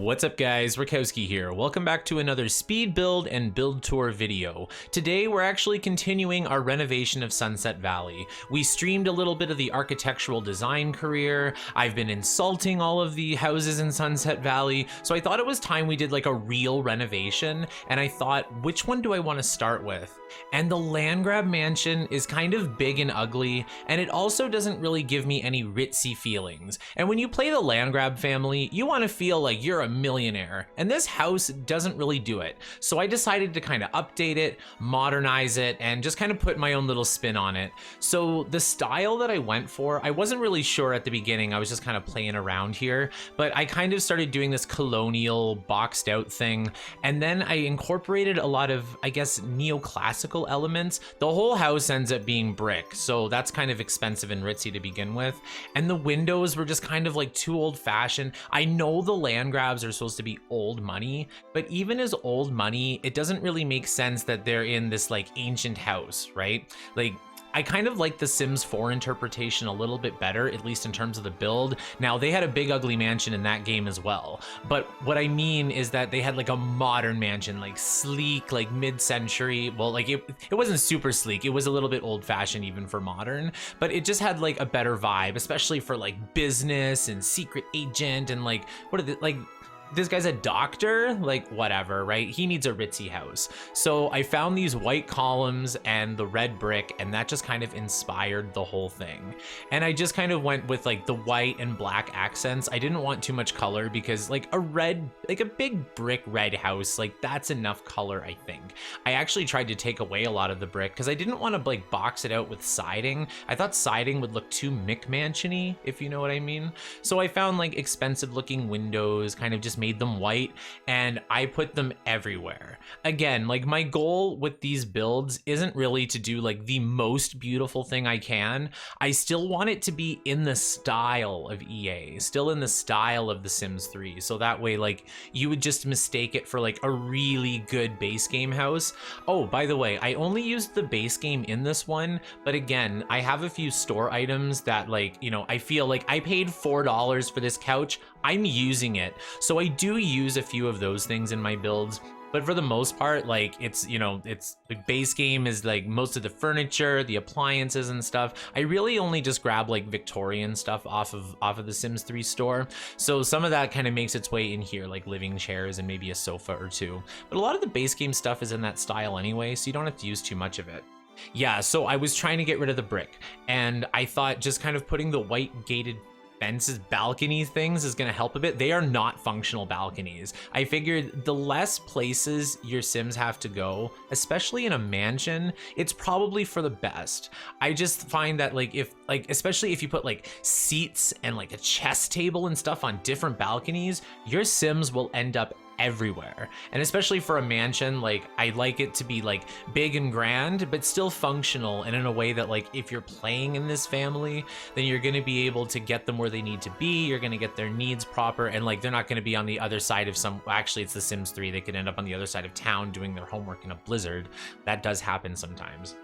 What's up guys, Rakowski here. Welcome back to another speed build and build tour video. Today we're actually continuing our renovation of Sunset Valley. We streamed a little bit of the architectural design career. I've been insulting all of the houses in Sunset Valley, so I thought it was time we did like a real renovation, and I thought, which one do I want to start with? And the Landgraab mansion is kind of big and ugly, and it also doesn't really give me any ritzy feelings. And when you play the Landgraab family, you want to feel like you're a millionaire, and this house doesn't really do it. So I decided to kind of update it, modernize it, and just kind of put my own little spin on it. So the style that I went for, I wasn't really sure at the beginning. I was just kind of playing around here, but I kind of started doing this colonial boxed out thing, and then I incorporated a lot of, I guess, neoclassical elements. The whole house ends up being brick, so that's kind of expensive and ritzy to begin with, and the windows were just kind of like too old-fashioned. I know the Landgraabs are supposed to be old money, but even as old money, it doesn't really make sense that they're in this like ancient house, right? Like, I kind of like the Sims 4 interpretation a little bit better, at least in terms of the build. Now, they had a big ugly mansion in that game as well, but what I mean is that they had like a modern mansion, like sleek, like mid-century. Well, like it wasn't super sleek. It was a little bit old-fashioned even for modern, but it just had like a better vibe, especially for like business and secret agent and like, what are the, like, this guy's a doctor, like whatever, right? He needs a ritzy house. So I found these white columns and the red brick, and that just kind of inspired the whole thing. And I just kind of went with like the white and black accents. I didn't want too much color because like a red, like a big brick red house, like that's enough color, I think. I actually tried to take away a lot of the brick because I didn't want to like box it out with siding. I thought siding would look too McMansion-y, if you know what I mean. So I found like expensive looking windows, kind of just made them white, and I put them everywhere. Again, like my goal with these builds isn't really to do like the most beautiful thing I can. I still want it to be in the style of EA, still in the style of The Sims 3. So that way, like, you would just mistake it for like a really good base game house. Oh, by the way, I only used the base game in this one, but again, I have a few store items that, like, you know, I feel like I paid $4 for this couch. I'm using it. So I do use a few of those things in my builds, but for the most part, like, it's, you know, it's the base game is like most of the furniture, the appliances and stuff. I really only just grab like Victorian stuff off of the Sims 3 store. So some of that kind of makes its way in here, like living chairs and maybe a sofa or two. But a lot of the base game stuff is in that style anyway, so you don't have to use too much of it. Yeah, so I was trying to get rid of the brick, and I thought just kind of putting the white gated fences, balconies things is going to help a bit. They are not functional balconies. I figured the less places your Sims have to go, especially in a mansion, it's probably for the best. I just find that like if like, especially if you put like seats and like a chess table and stuff on different balconies, your Sims will end up everywhere. And especially for a mansion, like I like it to be like big and grand, but still functional, and in a way that like if you're playing in this family, then you're going to be able to get them where they need to be. You're going to get their needs proper, and like they're not going to be on the other side of some, actually it's The Sims 3, they could end up on the other side of town doing their homework in a blizzard. That does happen sometimes.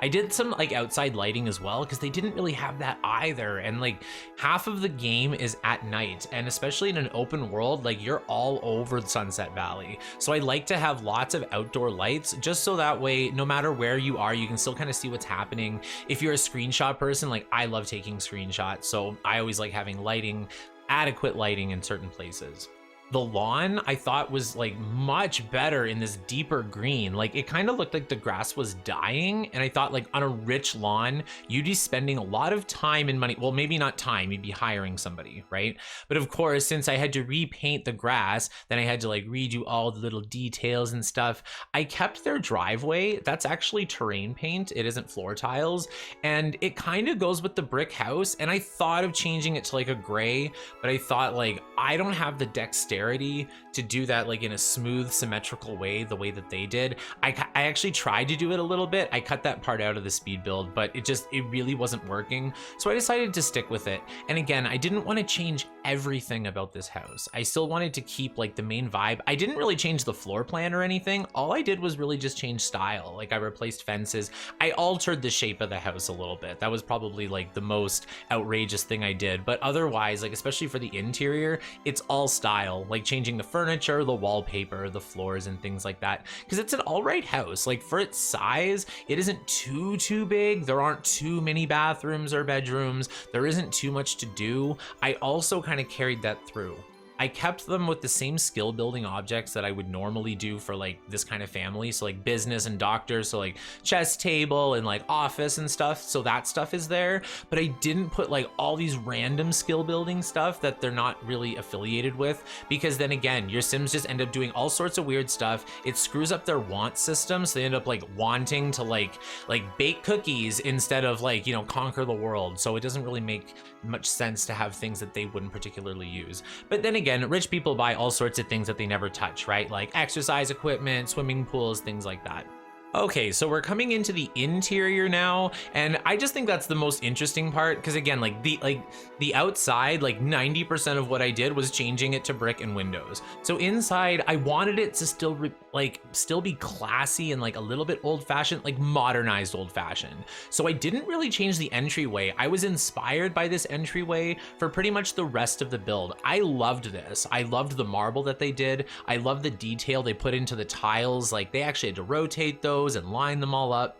I did some like outside lighting as well, because they didn't really have that either, and like half of the game is at night, and especially in an open world, like you're all over Sunset Valley. So I like to have lots of outdoor lights, just so that way no matter where you are, you can still kind of see what's happening. If you're a screenshot person, like I love taking screenshots, so I always like having lighting, adequate lighting in certain places. The lawn I thought was like much better in this deeper green. Like it kind of looked like the grass was dying, and I thought like on a rich lawn you'd be spending a lot of time and money. Well, maybe not time, you'd be hiring somebody, right? But of course, since I had to repaint the grass, then I had to like redo all the little details and stuff. I kept their driveway. That's actually terrain paint, it isn't floor tiles, and it kind of goes with the brick house. And I thought of changing it to like a gray, but I thought like I don't have the dexterity to do that like in a smooth, symmetrical way, the way that they did. I actually tried to do it a little bit. I cut that part out of the speed build, but it really wasn't working. So I decided to stick with it. And again, I didn't want to change everything about this house. I still wanted to keep like the main vibe. I didn't really change the floor plan or anything. All I did was really just change style. Like I replaced fences. I altered the shape of the house a little bit. That was probably like the most outrageous thing I did. But otherwise, like especially for the interior, it's all style, like changing the furniture, the wallpaper, the floors and things like that. Because it's an all right house. Like for its size, it isn't too big. There aren't too many bathrooms or bedrooms. There isn't too much to do. I also kind of carried that through. I kept them with the same skill building objects that I would normally do for like this kind of family. So like business and doctors, so like chess table and like office and stuff. So that stuff is there, but I didn't put like all these random skill building stuff that they're not really affiliated with, because then again, your Sims just end up doing all sorts of weird stuff. It screws up their want system. So they end up like wanting to like bake cookies instead of like, you know, conquer the world. So it doesn't really make much sense to have things that they wouldn't particularly use. But then again, rich people buy all sorts of things that they never touch, right? Like exercise equipment, swimming pools, things like that. Okay, so we're coming into the interior now, and I just think that's the most interesting part, because again, like the outside, like 90% of what I did was changing it to brick and windows. So inside, I wanted it to still be classy and like a little bit old-fashioned, like modernized old-fashioned. So I didn't really change the entryway. I was inspired by this entryway for pretty much the rest of the build. I loved this. I loved the marble that they did. I love the detail they put into the tiles. Like they actually had to rotate those and line them all up.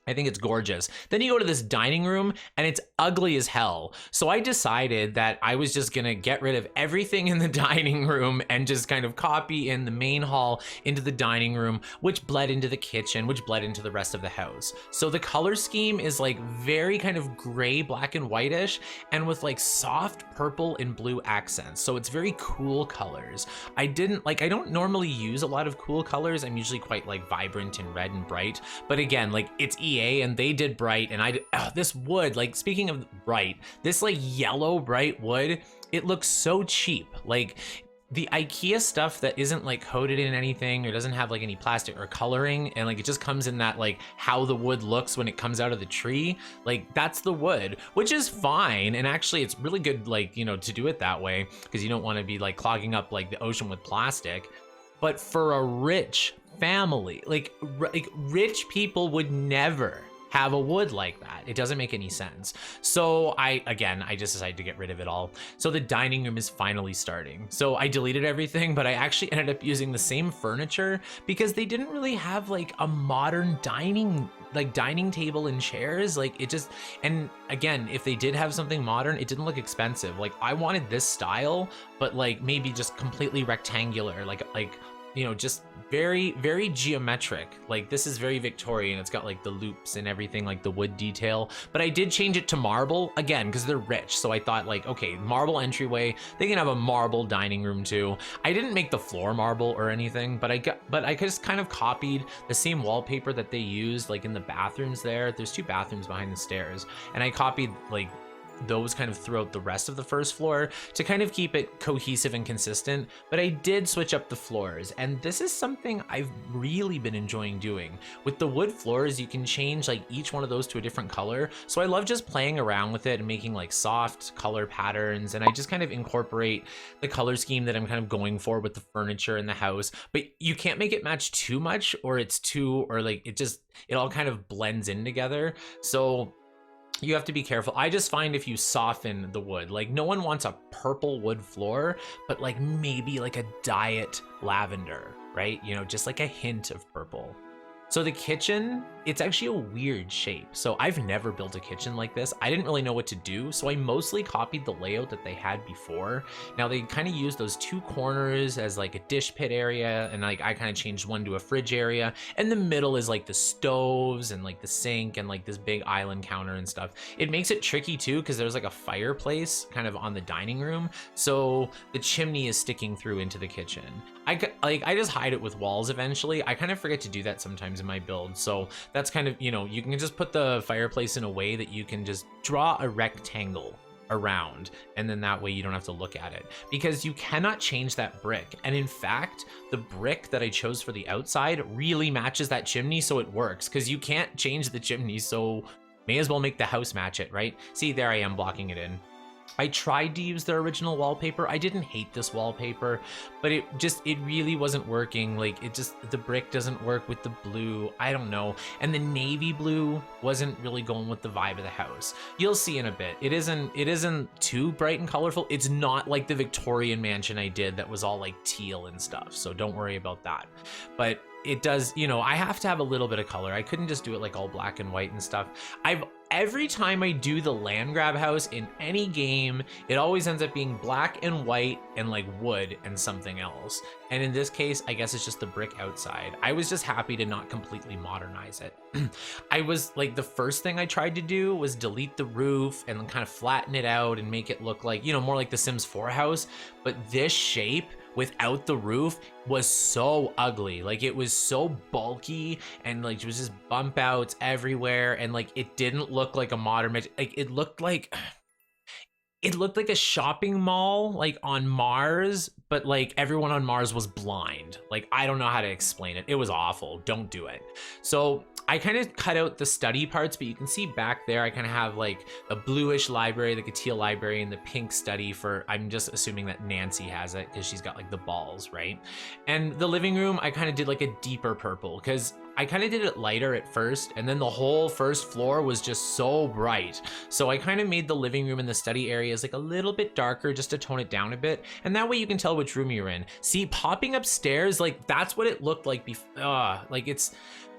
I think it's gorgeous. Then you go to this dining room and it's ugly as hell. So I decided that I was just gonna get rid of everything in the dining room and just kind of copy in the main hall into the dining room, which bled into the kitchen, which bled into the rest of the house. So the color scheme is like very kind of gray, black and whitish, and with like soft purple and blue accents. So it's very cool colors. I don't normally use a lot of cool colors. I'm usually quite like vibrant and red and bright. But again, like it's EA and they did bright, and this wood, like speaking of bright, this like yellow bright wood, it looks so cheap. Like the IKEA stuff that isn't like coated in anything or doesn't have like any plastic or coloring, and like it just comes in that like how the wood looks when it comes out of the tree, like that's the wood, which is fine. And actually it's really good, like, you know, to do it that way, because you don't want to be like clogging up like the ocean with plastic. But for a rich family, like rich people would never have a wood like that. It doesn't make any sense. So I just decided to get rid of it all. So the dining room is finally starting. So I deleted everything, but I actually ended up using the same furniture because they didn't really have like a modern dining table and chairs. Like it just, and again, if they did have something modern, it didn't look expensive. Like I wanted this style, but like maybe just completely rectangular, like, you know, just very, very geometric. Like this is very Victorian. It's got like the loops and everything, like the wood detail. But I did change it to marble again because they're rich. So I thought like, okay, marble entryway. They can have a marble dining room too. I didn't make the floor marble or anything, but I just kind of copied the same wallpaper that they used like in the bathrooms there. There's 2 bathrooms behind the stairs, and I copied like those kind of throughout the rest of the first floor to kind of keep it cohesive and consistent. But I did switch up the floors, and this is something I've really been enjoying doing. With the wood floors, you can change like each one of those to a different color. So I love just playing around with it and making like soft color patterns, and I just kind of incorporate the color scheme that I'm kind of going for with the furniture in the house. But you can't make it match too much, or it all kind of blends in together. So you have to be careful. I just find if you soften the wood, like no one wants a purple wood floor, but like maybe like a diet lavender, right? You know, just like a hint of purple. So the kitchen, it's actually a weird shape. So I've never built a kitchen like this. I didn't really know what to do. So I mostly copied the layout that they had before. Now they kind of use those 2 corners as like a dish pit area. And like I kind of changed one to a fridge area. And the middle is like the stoves and like the sink and like this big island counter and stuff. It makes it tricky too, because there's like a fireplace kind of on the dining room. So the chimney is sticking through into the kitchen. I just hide it with walls eventually. I kind of forget to do that sometimes in my build. So that's kind of, you know, you can just put the fireplace in a way that you can just draw a rectangle around, and then that way you don't have to look at it, because you cannot change that brick. And in fact, the brick that I chose for the outside really matches that chimney, so it works, because you can't change the chimney, so may as well make the house match it, right? See, there I am blocking it in. I tried to use their original wallpaper. I didn't hate this wallpaper, but it really wasn't working. Like the brick doesn't work with the blue. I don't know. And the navy blue wasn't really going with the vibe of the house. You'll see in a bit. It isn't too bright and colorful. It's not like the Victorian mansion I did that was all like teal and stuff. So don't worry about that. But it does, you know, I have to have a little bit of color. I couldn't just do it like all black and white and stuff. Every time I do the Landgraab house in any game, it always ends up being black and white and like wood and something else. And in this case, I guess it's just the brick outside. I was just happy to not completely modernize it. I was like, the first thing I tried to do was delete the roof and then kind of flatten it out and make it look like, you know, more like the Sims 4 house. But this shape without the roof was so ugly. Like it was so bulky and like it was just bump outs everywhere, and like it didn't look like a modern, like it looked like a shopping mall like on Mars, but like everyone on Mars was blind. Like I don't know how to explain it. It was awful. Don't do it. So I kind of cut out the study parts, but you can see back there I kind of have like a bluish library, like a teal library, and the pink study for, I'm just assuming that Nancy has it because she's got like the balls, right? And the living room I kind of did like a deeper purple because I kind of did it lighter at first, and then the whole first floor was just so bright. So I kind of made the living room and the study areas like a little bit darker just to tone it down a bit. And that way you can tell which room you're in. See, popping upstairs, like that's what it looked like before. Like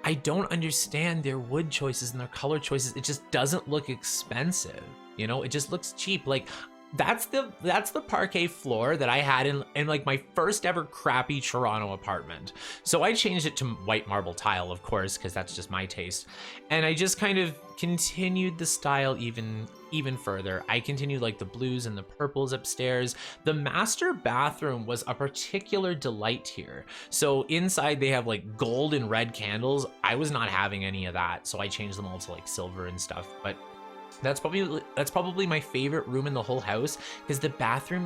I don't understand their wood choices and their color choices. It just doesn't look expensive. You know, it just looks cheap. Like that's the parquet floor that I had in like my first ever crappy Toronto apartment. So I changed it to white marble tile, of course, because that's just my taste. And I just kind of continued the style even further. I continued like the blues and the purples upstairs. The master bathroom was a particular delight here. So inside they have like gold and red candles. I was not having any of that, so I changed them all to like silver and stuff. But that's probably my favorite room in the whole house, because the bathtub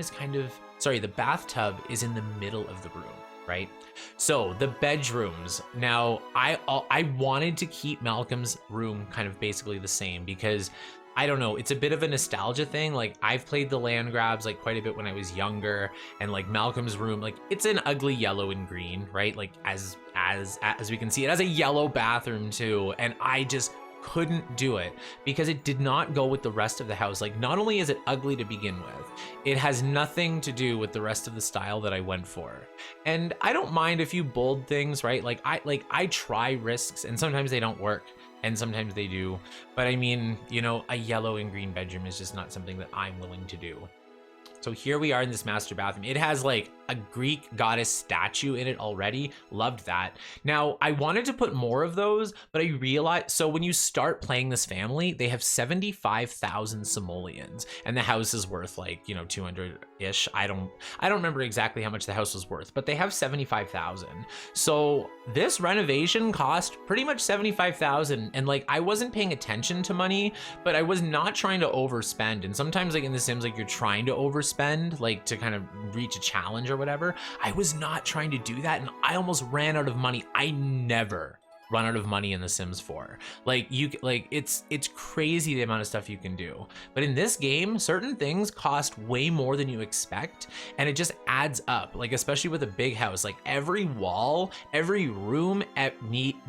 is in the middle of the room, right? So the bedrooms. Now I wanted to keep Malcolm's room kind of basically the same because I don't know, it's a bit of a nostalgia thing. Like I've played the Landgraabs like quite a bit when I was younger, and like Malcolm's room, like it's an ugly yellow and green, right? Like as we can see, it has a yellow bathroom too, and I just couldn't do it because it did not go with the rest of the house. Like not only is it ugly to begin with, it has nothing to do with the rest of the style that I went for. And I don't mind a few bold things, right? Like I try risks, and sometimes they don't work and sometimes they do. But I mean, you know, a yellow and green bedroom is just not something that I'm willing to do. So here we are in this master bathroom. It has like a Greek goddess statue in it already. Loved that. Now, I wanted to put more of those, but I realized, so when you start playing this family, they have 75,000 simoleons, and the house is worth like, you know, 200-ish. I don't remember exactly how much the house was worth, but they have 75,000. So this renovation cost pretty much 75,000, and like I wasn't paying attention to money, but I was not trying to overspend. And sometimes like in The Sims, like you're trying to overspend, like to kind of reach a challenge or whatever. I was not trying to do that, and I almost ran out of money. I never run out of money in The Sims 4. Like it's crazy the amount of stuff you can do. But in this game, certain things cost way more than you expect, and it just adds up. Like especially with a big house, like every wall, every room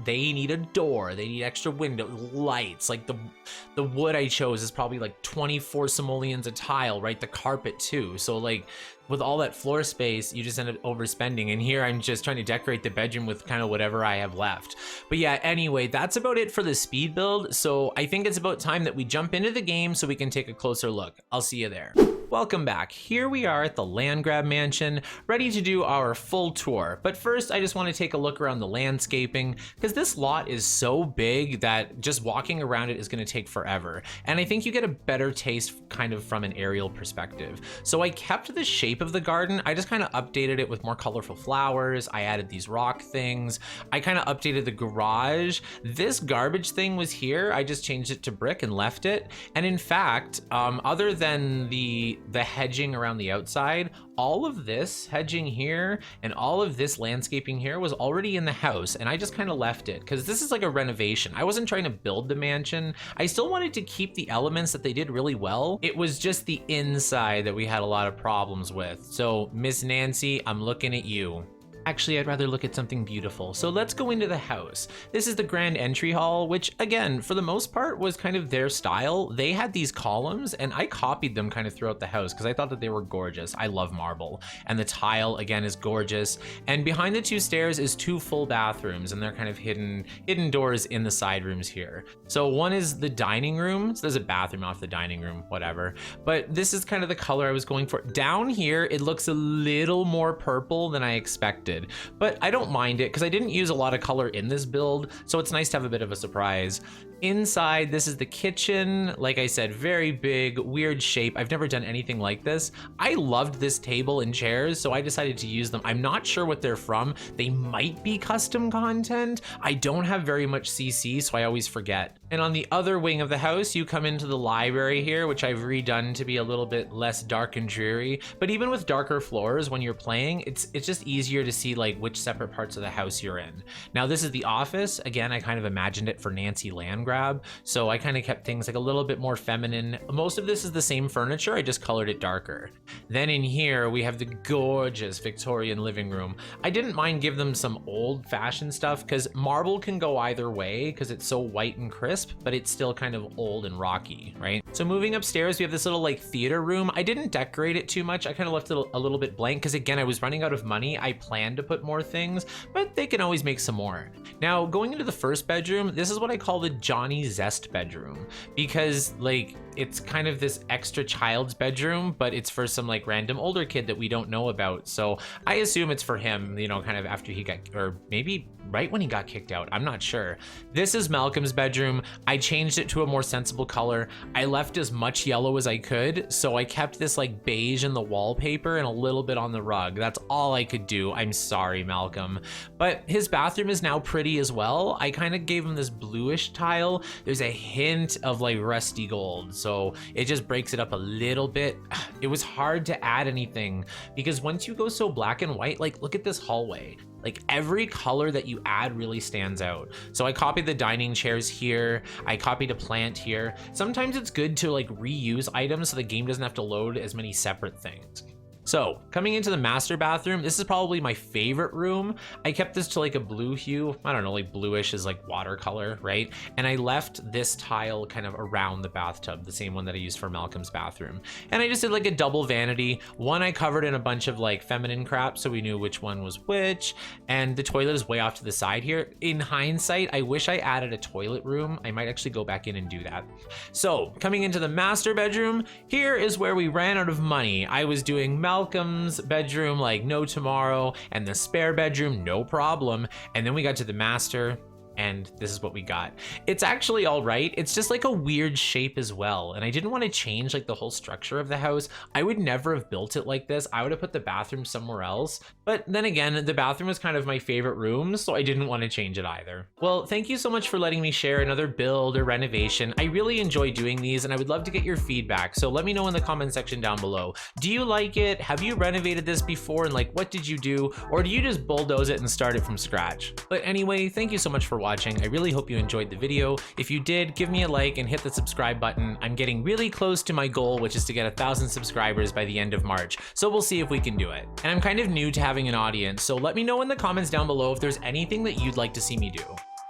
they need a door, they need extra window lights. Like the wood I chose is probably like 24 simoleons a tile, right? The carpet too. So like with all that floor space, you just end up overspending. And here I'm just trying to decorate the bedroom with kind of whatever I have left. But yeah, anyway, that's about it for the speed build. So I think it's about time that we jump into the game so we can take a closer look. I'll see you there. Welcome back. Here we are at the Landgraab mansion, ready to do our full tour. But first, I just want to take a look around the landscaping, because this lot is so big that just walking around it is going to take forever. And I think you get a better taste kind of from an aerial perspective. So I kept the shape of the garden. I just kind of updated it with more colorful flowers. I added these rock things. I kind of updated the garage. This garbage thing was here. I just changed it to brick and left it. And in fact, other than the see the hedging around the outside. All of this hedging here and all of this landscaping here was already in the house, and I just kind of left it because this is like a renovation. I wasn't trying to build the mansion. I still wanted to keep the elements that they did really well. It was just the inside that we had a lot of problems with. So Miss Nancy, I'm looking at you. Actually, I'd rather look at something beautiful. So let's go into the house. This is the grand entry hall, which again, for the most part was kind of their style. They had these columns and I copied them kind of throughout the house because I thought that they were gorgeous. I love marble. And the tile again is gorgeous. And behind the 2 stairs is 2 full bathrooms, and they're kind of hidden doors in the side rooms here. So one is the dining room. So there's a bathroom off the dining room, whatever. But this is kind of the color I was going for. Down here, it looks a little more purple than I expected. But I don't mind it because I didn't use a lot of color in this build, so it's nice to have a bit of a surprise. Inside, this is the kitchen. Like I said, very big, weird shape. I've never done anything like this. I loved this table and chairs, so I decided to use them. I'm not sure what they're from. They might be custom content. I don't have very much CC, so I always forget. And on the other wing of the house, you come into the library here, which I've redone to be a little bit less dark and dreary. But even with darker floors, when you're playing, it's just easier to see like which separate parts of the house you're in. Now this is the office. Again, I kind of imagined it for Nancy Landgraab, so I kind of kept things like a little bit more feminine. Most of this is the same furniture, I just colored it darker. Then in here, we have the gorgeous Victorian living room. I didn't mind giving them some old-fashioned stuff because marble can go either way because it's so white and crisp, but it's still kind of old and rocky, right? So moving upstairs, we have this little like theater room. I didn't decorate it too much. I kind of left it a little bit blank because again, I was running out of money. I planned to put more things, but they can always make some more. Now going into the first bedroom, this is what I call the Johnny Zest bedroom because like it's kind of this extra child's bedroom, but it's for some like random older kid that we don't know about. So I assume it's for him, you know, kind of after he got, or maybe right when he got kicked out. I'm not sure. This is Malcolm's bedroom. I changed it to a more sensible color. I left as much yellow as I could. So I kept this like beige in the wallpaper and a little bit on the rug. That's all I could do. I'm sorry, Malcolm. But his bathroom is now pretty as well. I kind of gave him this bluish tile. There's a hint of like rusty gold. So it just breaks it up a little bit. It was hard to add anything because once you go so black and white, like look at this hallway. Like every color that you add really stands out. So I copied the dining chairs here. I copied a plant here. Sometimes it's good to like reuse items so the game doesn't have to load as many separate things. So coming into the master bathroom, this is probably my favorite room. I kept this to like a blue hue. I don't know, like bluish is like watercolor, right? And I left this tile kind of around the bathtub, the same one that I used for Malcolm's bathroom. And I just did like a double vanity. One I covered in a bunch of like feminine crap, so we knew which one was which. And the toilet is way off to the side here. In hindsight, I wish I added a toilet room. I might actually go back in and do that. So coming into the master bedroom, here is where we ran out of money. I was doing Malcolm's bedroom like no tomorrow, and the spare bedroom no problem, and then we got to the master and this is what we got. It's actually all right. It's just like a weird shape as well. And I didn't want to change like the whole structure of the house. I would never have built it like this. I would have put the bathroom somewhere else. But then again, the bathroom was kind of my favorite room, so I didn't want to change it either. Well, thank you so much for letting me share another build or renovation. I really enjoy doing these and I would love to get your feedback. So let me know in the comment section down below. Do you like it? Have you renovated this before? And like, what did you do? Or do you just bulldoze it and start it from scratch? But anyway, thank you so much for watching. I really hope you enjoyed the video. If you did, give me a like and hit the subscribe button. I'm getting really close to my goal, which is to get 1,000 subscribers by the end of March. So we'll see if we can do it. And I'm kind of new to having an audience, so let me know in the comments down below if there's anything that you'd like to see me do.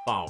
Wow.